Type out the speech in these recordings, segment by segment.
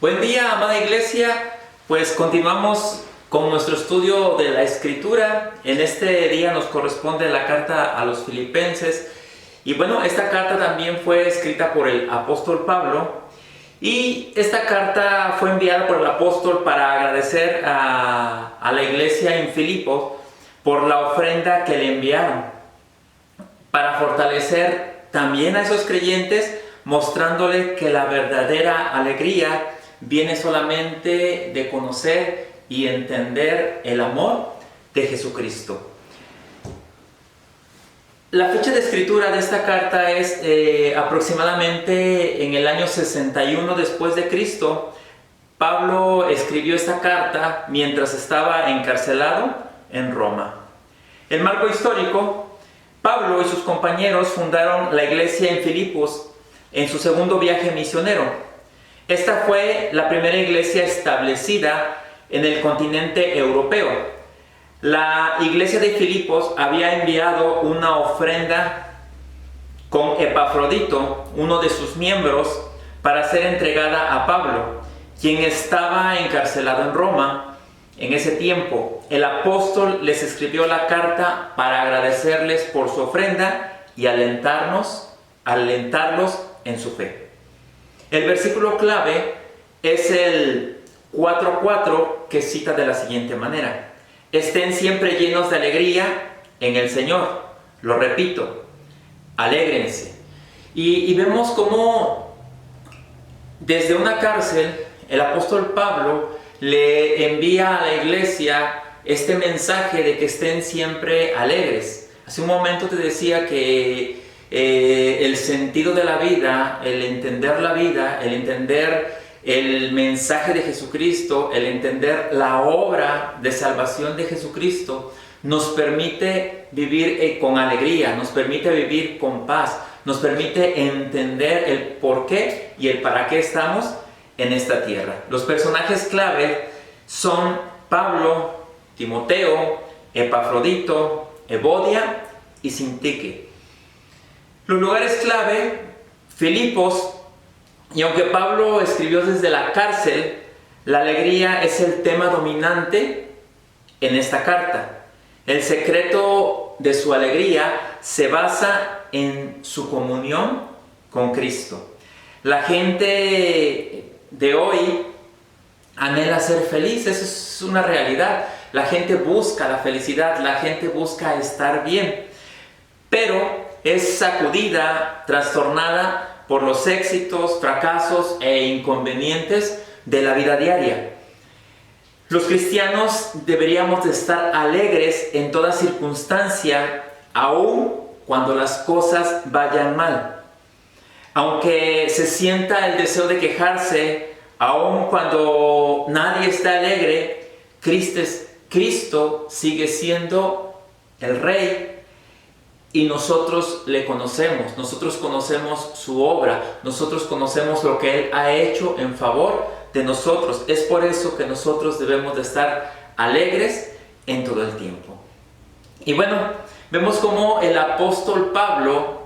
Buen día, amada iglesia. Pues continuamos con nuestro estudio de la Escritura. En este día nos corresponde la carta a los Filipenses. Y bueno, esta carta también fue escrita por el apóstol Pablo. Y esta carta fue enviada por el apóstol para agradecer a la iglesia en Filipos por la ofrenda que le enviaron, para fortalecer también a esos creyentes, mostrándole que la verdadera alegría viene solamente de conocer y entender el amor de Jesucristo. La fecha de escritura de esta carta es aproximadamente en el año 61 después de Cristo. Pablo escribió esta carta mientras estaba encarcelado en Roma. El marco histórico: Pablo y sus compañeros fundaron la iglesia en Filipos en su segundo viaje misionero. Esta fue la primera iglesia establecida en el continente europeo. La iglesia de Filipos había enviado una ofrenda con Epafrodito, uno de sus miembros, para ser entregada a Pablo, quien estaba encarcelado en Roma. En ese tiempo, el apóstol les escribió la carta para agradecerles por su ofrenda y alentarlos en su fe. El versículo clave es el 4:4, que cita de la siguiente manera: estén siempre llenos de alegría en el Señor. Lo repito, alégrense. Y vemos cómo desde una cárcel el apóstol Pablo le envía a la iglesia este mensaje de que estén siempre alegres. Hace un momento te decía que el sentido de la vida, el entender la vida, el entender el mensaje de Jesucristo, el entender la obra de salvación de Jesucristo, nos permite vivir con alegría, nos permite vivir con paz, nos permite entender el por qué y el para qué estamos en esta tierra. Los personajes clave son Pablo, Timoteo, Epafrodito, Evodia y Sintique. Los lugares clave: Filipos. Y aunque Pablo escribió desde la cárcel, la alegría es el tema dominante en esta carta. El secreto de su alegría se basa en su comunión con Cristo. La gente de hoy anhela ser feliz, eso es una realidad. La gente busca la felicidad, la gente busca estar bien, pero es sacudida, trastornada por los éxitos, fracasos e inconvenientes de la vida diaria. Los cristianos deberíamos de estar alegres en toda circunstancia, aun cuando las cosas vayan mal. Aunque se sienta el deseo de quejarse, aun cuando nadie está alegre, Cristo sigue siendo el Rey. Y nosotros le conocemos, nosotros conocemos su obra, nosotros conocemos lo que Él ha hecho en favor de nosotros. Es por eso que nosotros debemos de estar alegres en todo el tiempo. Y bueno, vemos cómo el apóstol Pablo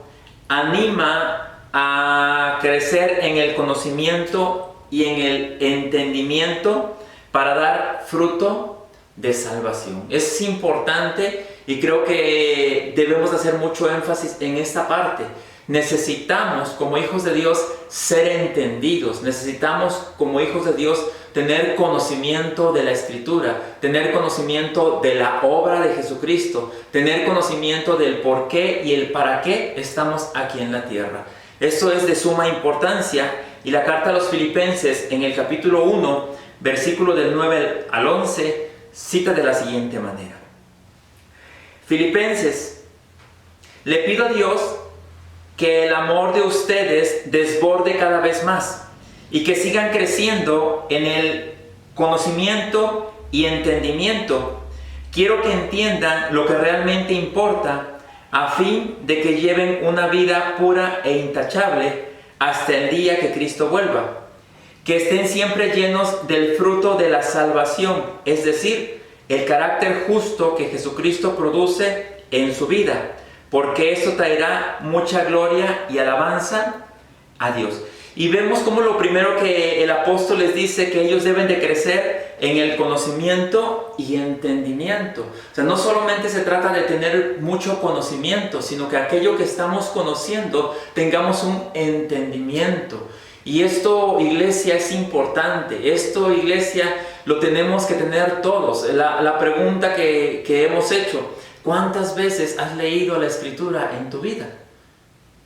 anima a crecer en el conocimiento y en el entendimiento para dar fruto de salvación. Es importante. Y creo que debemos hacer mucho énfasis en esta parte. Necesitamos, como hijos de Dios, ser entendidos. Necesitamos, como hijos de Dios, tener conocimiento de la Escritura, tener conocimiento de la obra de Jesucristo, tener conocimiento del por qué y el para qué estamos aquí en la tierra. Esto es de suma importancia, y la carta a los Filipenses, en el capítulo 1, versículo del 9 al 11, cita de la siguiente manera: Filipenses, le pido a Dios que el amor de ustedes desborde cada vez más y que sigan creciendo en el conocimiento y entendimiento. Quiero que entiendan lo que realmente importa, a fin de que lleven una vida pura e intachable hasta el día que Cristo vuelva. Que estén siempre llenos del fruto de la salvación, es decir, el carácter justo que Jesucristo produce en su vida, porque eso traerá mucha gloria y alabanza a Dios. Y vemos como lo primero que el apóstol les dice, que ellos deben de crecer en el conocimiento y entendimiento. O sea, no solamente se trata de tener mucho conocimiento, sino que aquello que estamos conociendo tengamos un entendimiento. Y esto, iglesia, es importante. Esto, iglesia, lo tenemos que tener todos. La pregunta que hemos hecho: ¿cuántas veces has leído la Escritura en tu vida?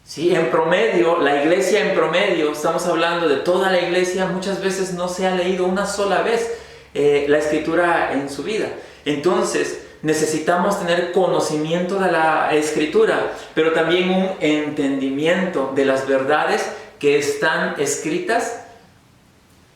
Sí, en promedio, la iglesia en promedio, estamos hablando de toda la iglesia, muchas veces no se ha leído una sola vez la Escritura en su vida. Entonces, necesitamos tener conocimiento de la Escritura, pero también un entendimiento de las verdades que están escritas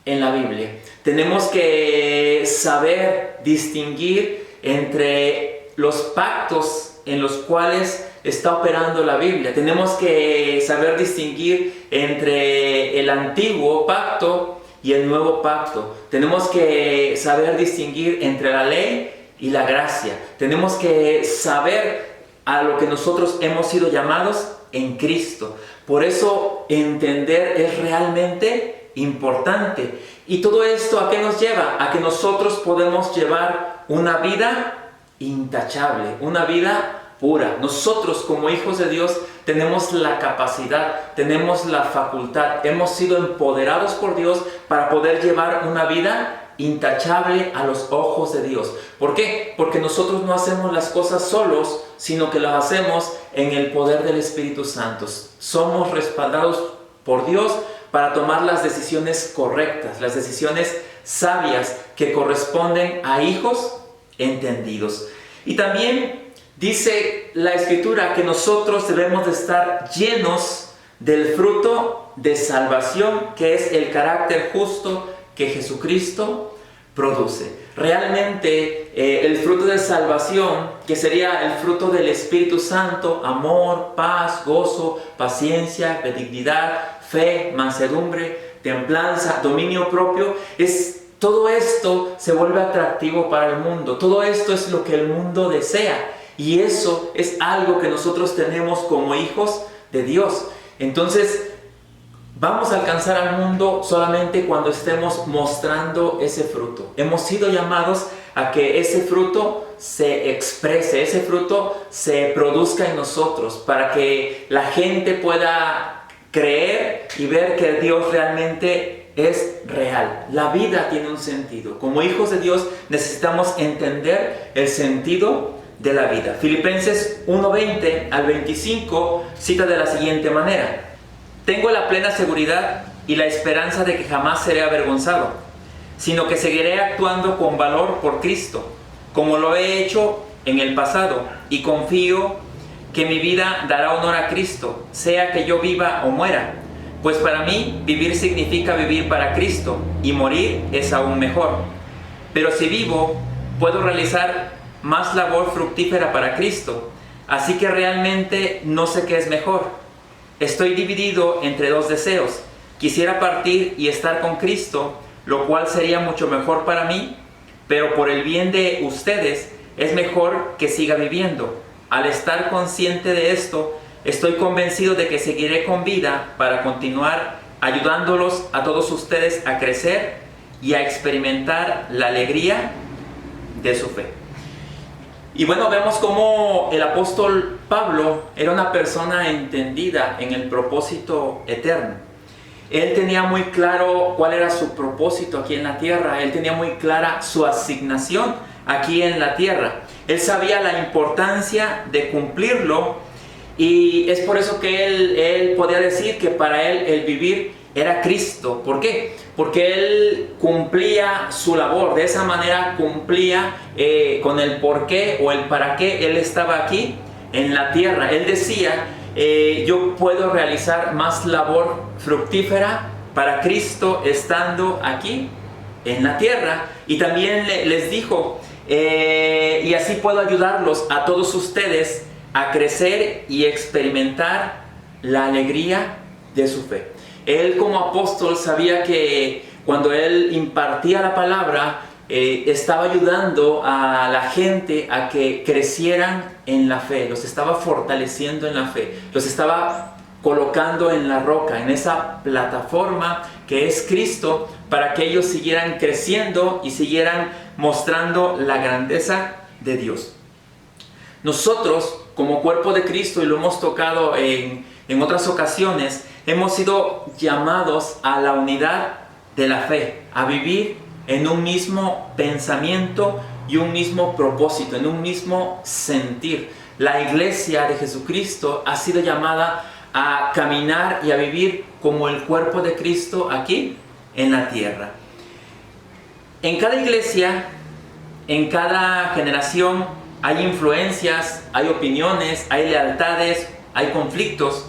en la Biblia. Tenemos que saber distinguir entre los pactos en los cuales está operando la Biblia. Tenemos que saber distinguir entre el antiguo pacto y el nuevo pacto. Tenemos que saber distinguir entre la ley y la gracia. Tenemos que saber a lo que nosotros hemos sido llamados en Cristo. Por eso entender es realmente importante. Y todo esto, ¿a qué nos lleva? A que nosotros podemos llevar una vida intachable, una vida pura. Nosotros, como hijos de Dios, tenemos la capacidad, tenemos la facultad, hemos sido empoderados por Dios para poder llevar una vida intachable a los ojos de Dios. ¿Por qué? Porque nosotros no hacemos las cosas solos, sino que las hacemos en el poder del Espíritu Santo. Somos respaldados por Dios para tomar las decisiones correctas, las decisiones sabias que corresponden a hijos entendidos. Y también dice la Escritura que nosotros debemos de estar llenos del fruto de salvación, que es el carácter justo que Jesucristo produce. Realmente el fruto de salvación, que sería el fruto del Espíritu Santo: amor, paz, gozo, paciencia, benignidad, fe, mansedumbre, templanza, dominio propio, todo esto se vuelve atractivo para el mundo. Todo esto es lo que el mundo desea. Y eso es algo que nosotros tenemos como hijos de Dios. Entonces, vamos a alcanzar al mundo solamente cuando estemos mostrando ese fruto. Hemos sido llamados a que ese fruto se exprese, ese fruto se produzca en nosotros, para que la gente pueda creer y ver que Dios realmente es real. La vida tiene un sentido. Como hijos de Dios necesitamos entender el sentido de la vida. Filipenses 1:20 al 25 cita de la siguiente manera: tengo la plena seguridad y la esperanza de que jamás seré avergonzado, sino que seguiré actuando con valor por Cristo, como lo he hecho en el pasado, y confío que mi vida dará honor a Cristo, sea que yo viva o muera. Pues para mí vivir significa vivir para Cristo, y morir es aún mejor. Pero si vivo, puedo realizar más labor fructífera para Cristo, así que realmente no sé qué es mejor. Estoy dividido entre dos deseos. Quisiera partir y estar con Cristo, lo cual sería mucho mejor para mí, pero por el bien de ustedes es mejor que siga viviendo. Al estar consciente de esto, estoy convencido de que seguiré con vida para continuar ayudándolos a todos ustedes a crecer y a experimentar la alegría de su fe. Y bueno, vemos cómo el apóstol Pablo era una persona entendida en el propósito eterno. Él tenía muy claro cuál era su propósito aquí en la tierra. Él tenía muy clara su asignación aquí en la tierra. Él sabía la importancia de cumplirlo, y es por eso que él podía decir que para él el vivir era Cristo. ¿Por qué? Porque él cumplía su labor. De esa manera cumplía con el por qué o el para qué él estaba aquí en la tierra. Él decía: yo puedo realizar más labor fructífera para Cristo estando aquí en la tierra. Y también les dijo: y así puedo ayudarlos a todos ustedes a crecer y experimentar la alegría de su fe. Él, como apóstol, sabía que cuando él impartía la palabra, estaba ayudando a la gente a que crecieran en la fe, los estaba fortaleciendo en la fe, los estaba colocando en la roca, en esa plataforma que es Cristo, para que ellos siguieran creciendo y siguieran mostrando la grandeza de Dios. Nosotros, como cuerpo de Cristo, y lo hemos tocado en otras ocasiones, hemos sido llamados a la unidad de la fe, a vivir en un mismo pensamiento y un mismo propósito, en un mismo sentir. La iglesia de Jesucristo ha sido llamada a caminar y a vivir como el cuerpo de Cristo aquí en la tierra. En cada iglesia, en cada generación, hay influencias, hay opiniones, hay lealtades, hay conflictos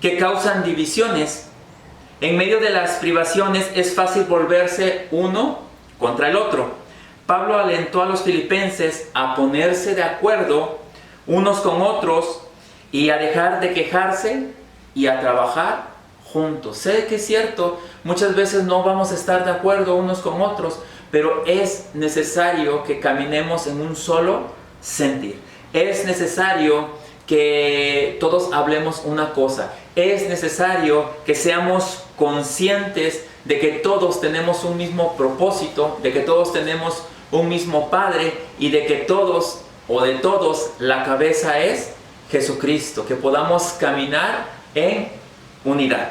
que causan divisiones. En medio de las privaciones es fácil volverse uno contra el otro. Pablo alentó a los filipenses a ponerse de acuerdo unos con otros y a dejar de quejarse y a trabajar juntos. Sé que es cierto, muchas veces no vamos a estar de acuerdo unos con otros, pero es necesario que caminemos en un solo sentir. Es necesario que todos hablemos una cosa. Es necesario que seamos conscientes de que todos tenemos un mismo propósito, de que todos tenemos un mismo Padre y de que todos o de todos la cabeza es Jesucristo, que podamos caminar en unidad.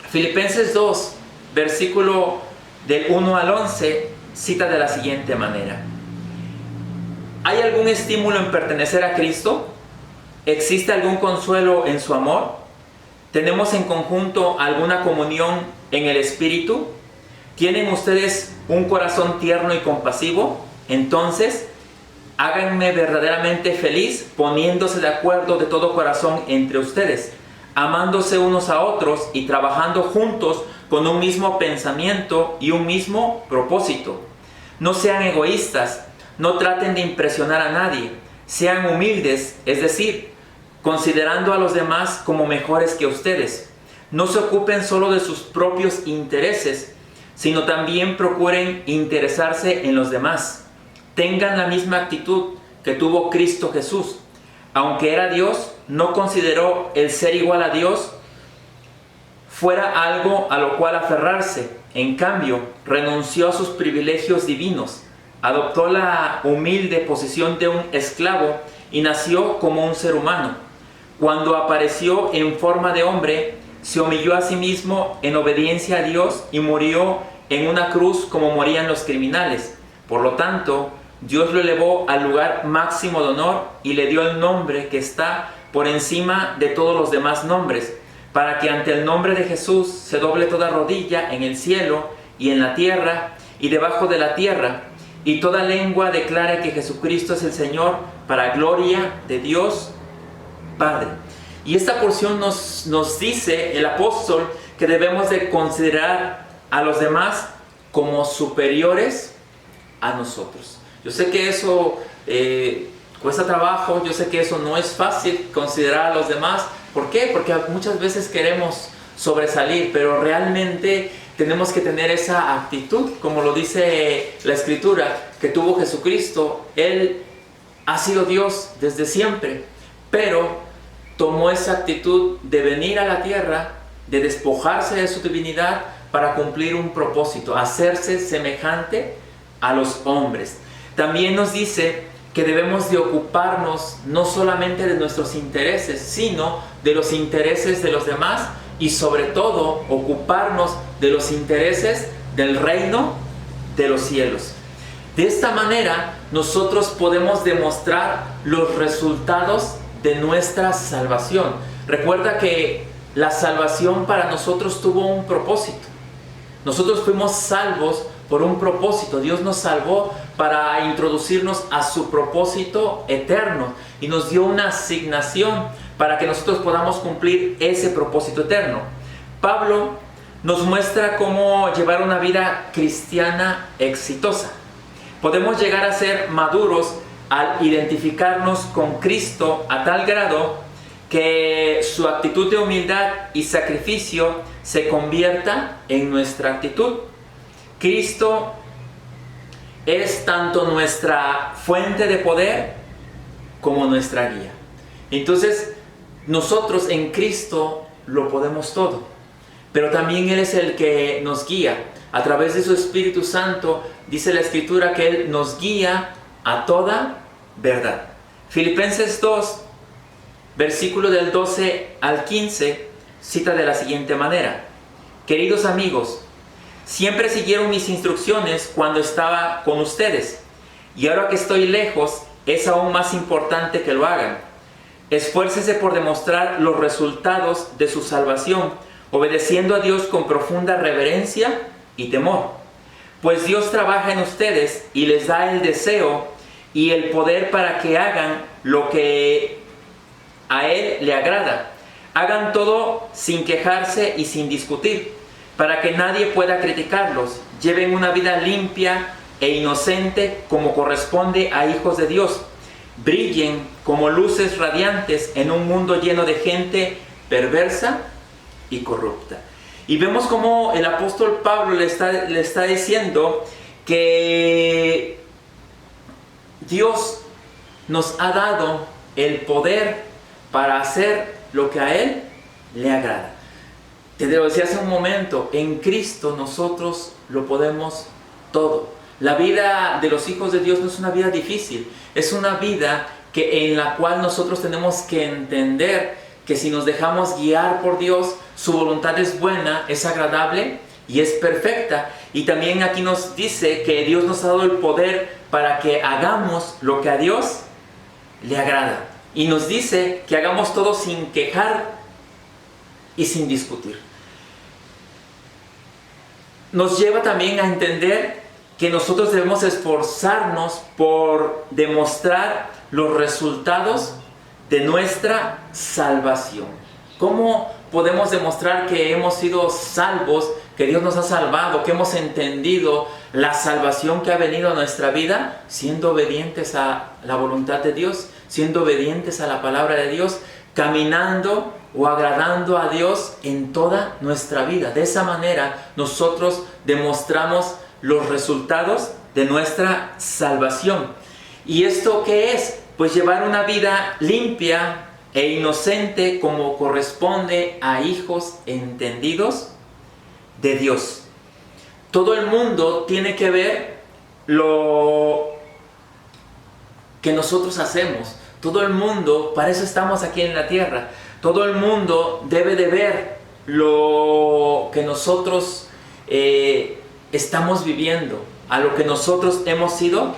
Filipenses 2, versículo del 1 al 11, cita de la siguiente manera: ¿hay algún estímulo en pertenecer a Cristo? ¿Existe algún consuelo en su amor? ¿Tenemos en conjunto alguna comunión en el Espíritu? ¿Tienen ustedes un corazón tierno y compasivo? Entonces, háganme verdaderamente feliz poniéndose de acuerdo de todo corazón entre ustedes, amándose unos a otros y trabajando juntos con un mismo pensamiento y un mismo propósito. No sean egoístas, no traten de impresionar a nadie, sean humildes, es decir, considerando a los demás como mejores que ustedes. No se ocupen solo de sus propios intereses, sino también procuren interesarse en los demás. Tengan la misma actitud que tuvo Cristo Jesús. Aunque era Dios, no consideró el ser igual a Dios fuera algo a lo cual aferrarse. En cambio, renunció a sus privilegios divinos, adoptó la humilde posición de un esclavo y nació como un ser humano. Cuando apareció en forma de hombre, se humilló a sí mismo en obediencia a Dios y murió en una cruz como morían los criminales. Por lo tanto, Dios lo elevó al lugar máximo de honor y le dio el nombre que está por encima de todos los demás nombres, para que ante el nombre de Jesús se doble toda rodilla en el cielo y en la tierra y debajo de la tierra, y toda lengua declare que Jesucristo es el Señor, para gloria de Dios Padre. Y esta porción nos dice el apóstol que debemos de considerar a los demás como superiores a nosotros. Yo sé que eso cuesta trabajo, yo sé que eso no es fácil, considerar a los demás. ¿Por qué? Porque muchas veces queremos sobresalir, pero realmente tenemos que tener esa actitud, como lo dice la Escritura, que tuvo Jesucristo. Él ha sido Dios desde siempre, pero tomó esa actitud de venir a la tierra, de despojarse de su divinidad para cumplir un propósito, hacerse semejante a los hombres. También nos dice que debemos de ocuparnos no solamente de nuestros intereses, sino de los intereses de los demás y sobre todo ocuparnos de los intereses del reino de los cielos. De esta manera nosotros podemos demostrar los resultados de nuestra salvación. Recuerda que la salvación para nosotros tuvo un propósito. Nosotros fuimos salvos por un propósito. Dios nos salvó para introducirnos a su propósito eterno y nos dio una asignación para que nosotros podamos cumplir ese propósito eterno. Pablo nos muestra cómo llevar una vida cristiana exitosa. Podemos llegar a ser maduros al identificarnos con Cristo a tal grado que su actitud de humildad y sacrificio se convierta en nuestra actitud. Cristo es tanto nuestra fuente de poder como nuestra guía. Entonces, nosotros en Cristo lo podemos todo. Pero también Él es el que nos guía. A través de su Espíritu Santo, dice la Escritura que Él nos guía a toda verdad. Filipenses 2, versículo del 12 al 15, cita de la siguiente manera: queridos amigos, siempre siguieron mis instrucciones cuando estaba con ustedes, y ahora que estoy lejos, es aún más importante que lo hagan. Esfuércense por demostrar los resultados de su salvación, obedeciendo a Dios con profunda reverencia y temor. Pues Dios trabaja en ustedes y les da el deseo y el poder para que hagan lo que a Él le agrada. Hagan todo sin quejarse y sin discutir, para que nadie pueda criticarlos. Lleven una vida limpia e inocente como corresponde a hijos de Dios. Brillen como luces radiantes en un mundo lleno de gente perversa y corrupta. Y vemos como el apóstol Pablo le está diciendo que Dios nos ha dado el poder para hacer lo que a Él le agrada. Te lo decía hace un momento, en Cristo nosotros lo podemos todo. La vida de los hijos de Dios no es una vida difícil, es una vida en la cual nosotros tenemos que entender que si nos dejamos guiar por Dios, su voluntad es buena, es agradable y es perfecta. Y también aquí nos dice que Dios nos ha dado el poder para que hagamos lo que a Dios le agrada. Y nos dice que hagamos todo sin quejar y sin discutir. Nos lleva también a entender que nosotros debemos esforzarnos por demostrar los resultados de nuestra salvación. ¿Cómo podemos demostrar que hemos sido salvos, que Dios nos ha salvado, que hemos entendido la salvación que ha venido a nuestra vida? Siendo obedientes a la voluntad de Dios, siendo obedientes a la palabra de Dios, caminando o agradando a Dios en toda nuestra vida. De esa manera nosotros demostramos los resultados de nuestra salvación. ¿Y esto qué es? Pues llevar una vida limpia e inocente como corresponde a hijos entendidos de Dios. Todo el mundo tiene que ver lo que nosotros hacemos. Todo el mundo, para eso estamos aquí en la tierra. Todo el mundo debe de ver lo que nosotros estamos viviendo, a lo que nosotros hemos sido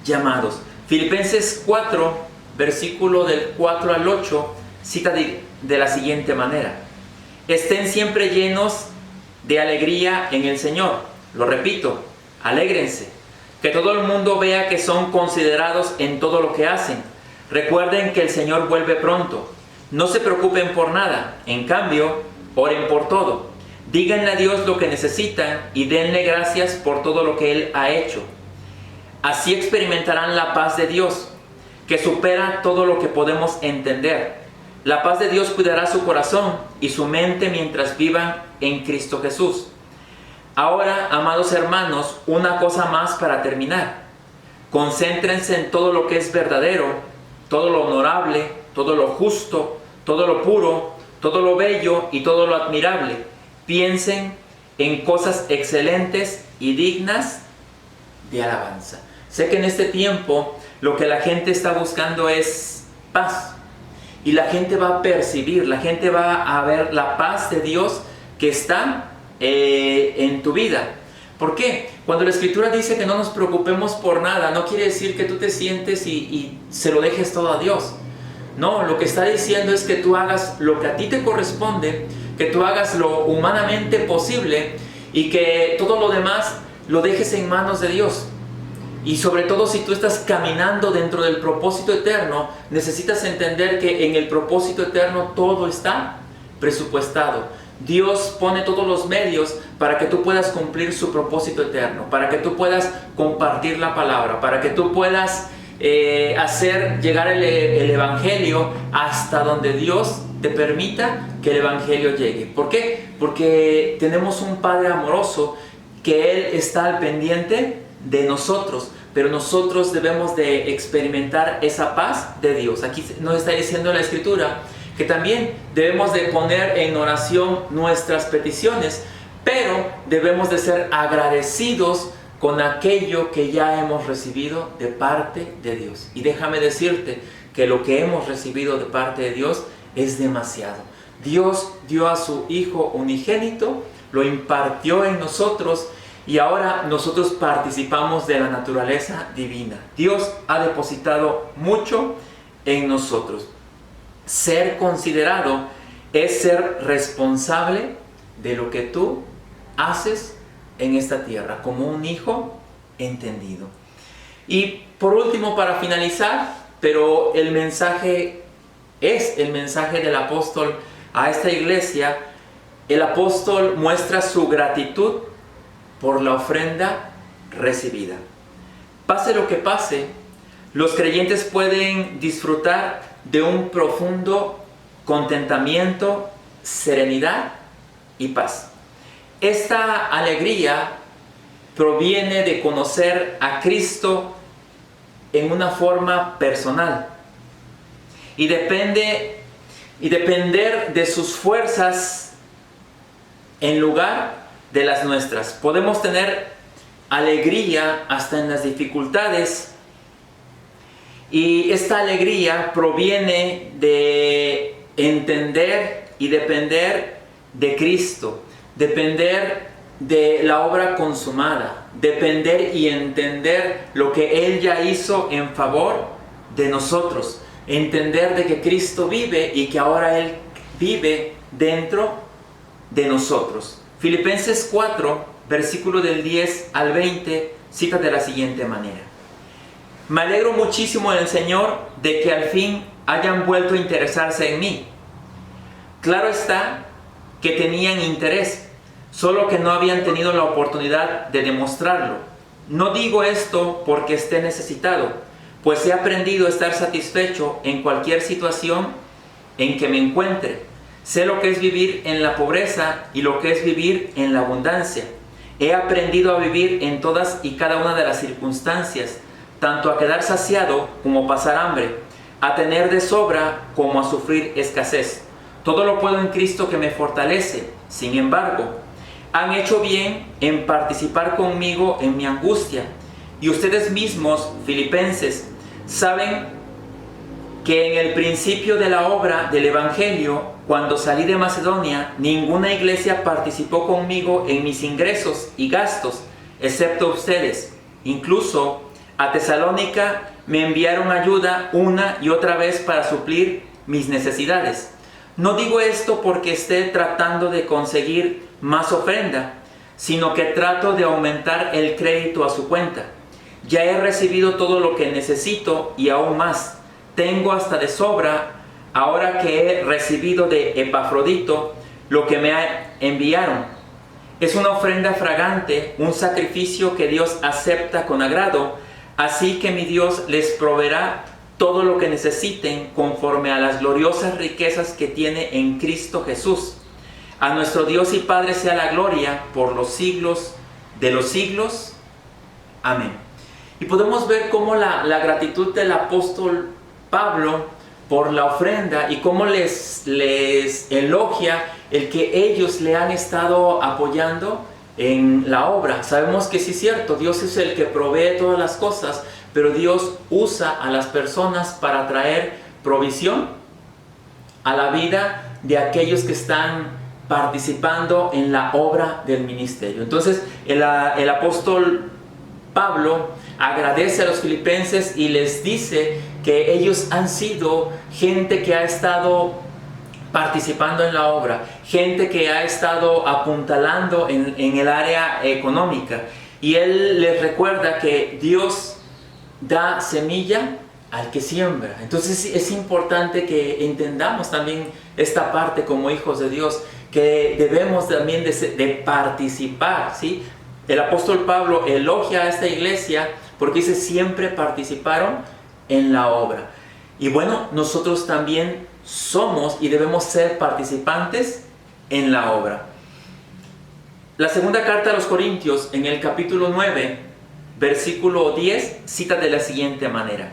llamados. Filipenses 4, versículo del 4 al 8, cita de la siguiente manera: estén siempre llenos de alegría en el Señor. Lo repito, alégrense. Que todo el mundo vea que son considerados en todo lo que hacen. Recuerden que el Señor vuelve pronto. No se preocupen por nada. En cambio, oren por todo. Díganle a Dios lo que necesitan y denle gracias por todo lo que Él ha hecho. Así experimentarán la paz de Dios, que supera todo lo que podemos entender. La paz de Dios cuidará su corazón y su mente mientras vivan en Cristo Jesús. Ahora, amados hermanos, una cosa más para terminar. Concéntrense en todo lo que es verdadero, todo lo honorable, todo lo justo, todo lo puro, todo lo bello y todo lo admirable. Piensen en cosas excelentes y dignas de alabanza. Sé que en este tiempo lo que la gente está buscando es paz. Y la gente va a percibir, la gente va a ver la paz de Dios que está en tu vida. ¿Por qué? Cuando la Escritura dice que no nos preocupemos por nada, no quiere decir que tú te sientes y se lo dejes todo a Dios. No, lo que está diciendo es que tú hagas lo que a ti te corresponde, que tú hagas lo humanamente posible y que todo lo demás lo dejes en manos de Dios. Y sobre todo si tú estás caminando dentro del propósito eterno, necesitas entender que en el propósito eterno todo está presupuestado. Dios pone todos los medios para que tú puedas cumplir su propósito eterno, para que tú puedas compartir la palabra, para que tú puedas hacer llegar el Evangelio hasta donde Dios te permita que el Evangelio llegue. ¿Por qué? Porque tenemos un Padre amoroso que Él está al pendiente de nosotros, pero nosotros debemos de experimentar esa paz de Dios. Aquí nos está diciendo la Escritura que también debemos de poner en oración nuestras peticiones, pero debemos de ser agradecidos con aquello que ya hemos recibido de parte de Dios. Y déjame decirte que lo que hemos recibido de parte de Dios es demasiado. Dios dio a su Hijo unigénito, lo impartió en nosotros y ahora nosotros participamos de la naturaleza divina. Dios ha depositado mucho en nosotros. Ser considerado es ser responsable de lo que tú haces en esta tierra, como un hijo entendido. Y por último, para finalizar, pero el mensaje es el mensaje del apóstol a esta iglesia. El apóstol muestra su gratitud por la ofrenda recibida. Pase lo que pase, los creyentes pueden disfrutar de un profundo contentamiento, serenidad y paz. Esta alegría proviene de conocer a Cristo en una forma personal y depender de sus fuerzas en lugar de las nuestras. Podemos tener alegría hasta en las dificultades, y esta alegría proviene de entender y depender de Cristo, depender de la obra consumada, depender y entender lo que Él ya hizo en favor de nosotros, entender de que Cristo vive y que ahora Él vive dentro de nosotros. Filipenses 4, versículo del 10 al 20, cita de la siguiente manera: me alegro muchísimo en el Señor de que al fin hayan vuelto a interesarse en mí. Claro está que tenían interés, solo que no habían tenido la oportunidad de demostrarlo. No digo esto porque esté necesitado, pues he aprendido a estar satisfecho en cualquier situación en que me encuentre. Sé lo que es vivir en la pobreza y lo que es vivir en la abundancia. He aprendido a vivir en todas y cada una de las circunstancias, tanto a quedar saciado como pasar hambre, a tener de sobra como a sufrir escasez. Todo lo puedo en Cristo que me fortalece. Sin embargo, han hecho bien en participar conmigo en mi angustia. Y ustedes mismos, filipenses, saben que en el principio de la obra del Evangelio, cuando salí de Macedonia, ninguna iglesia participó conmigo en mis ingresos y gastos, excepto ustedes. Incluso a Tesalónica me enviaron ayuda una y otra vez para suplir mis necesidades. No digo esto porque esté tratando de conseguir más ofrenda, sino que trato de aumentar el crédito a su cuenta. Ya he recibido todo lo que necesito y aún más. Tengo hasta de sobra, ahora que he recibido de Epafrodito lo que me enviaron. Es una ofrenda fragante, un sacrificio que Dios acepta con agrado. Así que mi Dios les proveerá todo lo que necesiten conforme a las gloriosas riquezas que tiene en Cristo Jesús. A nuestro Dios y Padre sea la gloria por los siglos de los siglos. Amén. Y podemos ver cómo la gratitud del apóstol Pablo por la ofrenda y cómo les elogia el que ellos le han estado apoyando en la obra. Sabemos que sí es cierto, Dios es el que provee todas las cosas, pero Dios usa a las personas para traer provisión a la vida de aquellos que están participando en la obra del ministerio. Entonces el apóstol Pablo agradece a los filipenses y les dice que ellos han sido gente que ha estado participando en la obra, gente que ha estado apuntalando en el área económica, y él les recuerda que Dios da semilla al que siembra. Entonces es importante que entendamos también esta parte como hijos de Dios, que debemos también de participar, ¿sí? El apóstol Pablo elogia a esta iglesia porque dice siempre participaron en la obra. Y bueno, nosotros también somos y debemos ser participantes en la obra. La segunda carta a los Corintios, en el capítulo 9, versículo 10, cita de la siguiente manera: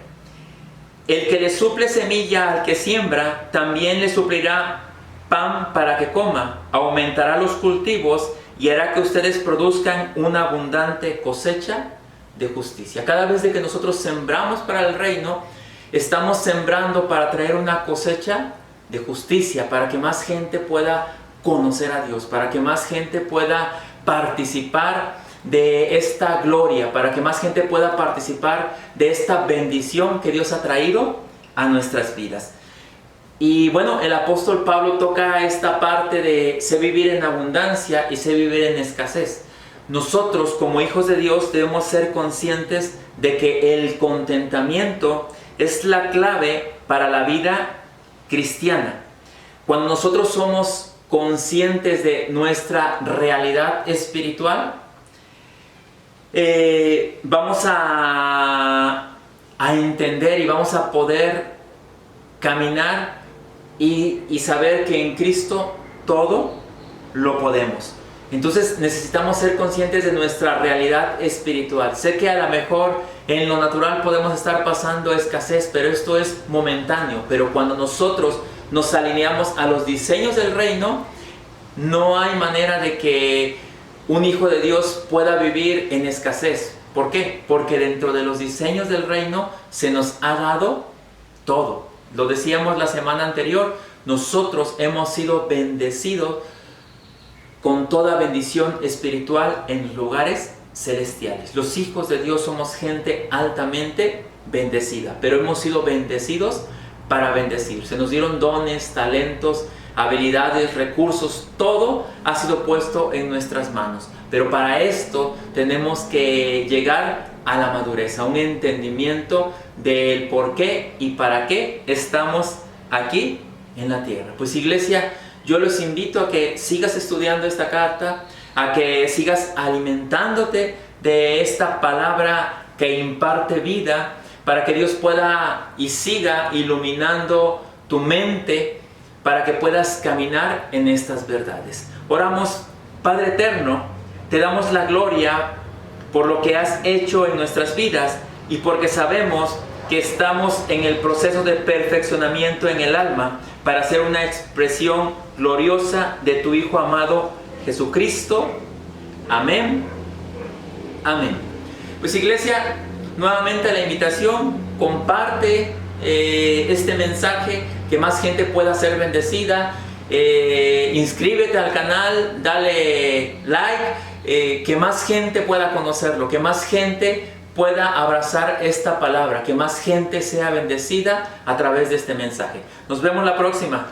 El que le suple semilla al que siembra, también le suplirá pan para que coma, aumentará los cultivos y hará que ustedes produzcan una abundante cosecha de justicia. Cada vez de que nosotros sembramos para el reino, estamos sembrando para traer una cosecha de justicia, para que más gente pueda conocer a Dios, para que más gente pueda participar de esta gloria, para que más gente pueda participar de esta bendición que Dios ha traído a nuestras vidas. Y bueno, el apóstol Pablo toca esta parte de sé vivir en abundancia y sé vivir en escasez. Nosotros como hijos de Dios debemos ser conscientes de que el contentamiento es la clave para la vida cristiana. Cuando nosotros somos conscientes de nuestra realidad espiritual, vamos a entender y vamos a poder caminar y saber que en Cristo todo lo podemos. Entonces necesitamos ser conscientes de nuestra realidad espiritual. Sé que a lo mejor en lo natural podemos estar pasando escasez, pero esto es momentáneo. Pero cuando nosotros nos alineamos a los diseños del reino, no hay manera de que un hijo de Dios pueda vivir en escasez. ¿Por qué? Porque dentro de los diseños del reino se nos ha dado todo. Lo decíamos la semana anterior, nosotros hemos sido bendecidos con toda bendición espiritual en los lugares celestiales. Los hijos de Dios somos gente altamente bendecida, pero hemos sido bendecidos para bendecir. Se nos dieron dones, talentos, habilidades, recursos, todo ha sido puesto en nuestras manos. Pero para esto tenemos que llegar a la madurez, a un entendimiento del por qué y para qué estamos aquí en la tierra. Pues iglesia, yo los invito a que sigas estudiando esta carta, a que sigas alimentándote de esta palabra que imparte vida, para que Dios pueda y siga iluminando tu mente, para que puedas caminar en estas verdades. Oramos. Padre eterno, te damos la gloria por lo que has hecho en nuestras vidas y porque sabemos que estamos en el proceso de perfeccionamiento en el alma para ser una expresión gloriosa de tu Hijo amado Jesucristo. Amén. Amén. Pues iglesia, nuevamente la invitación, comparte este mensaje, que más gente pueda ser bendecida. Inscríbete al canal, dale like, que más gente pueda conocerlo, que más gente pueda abrazar esta palabra, que más gente sea bendecida a través de este mensaje. Nos vemos la próxima.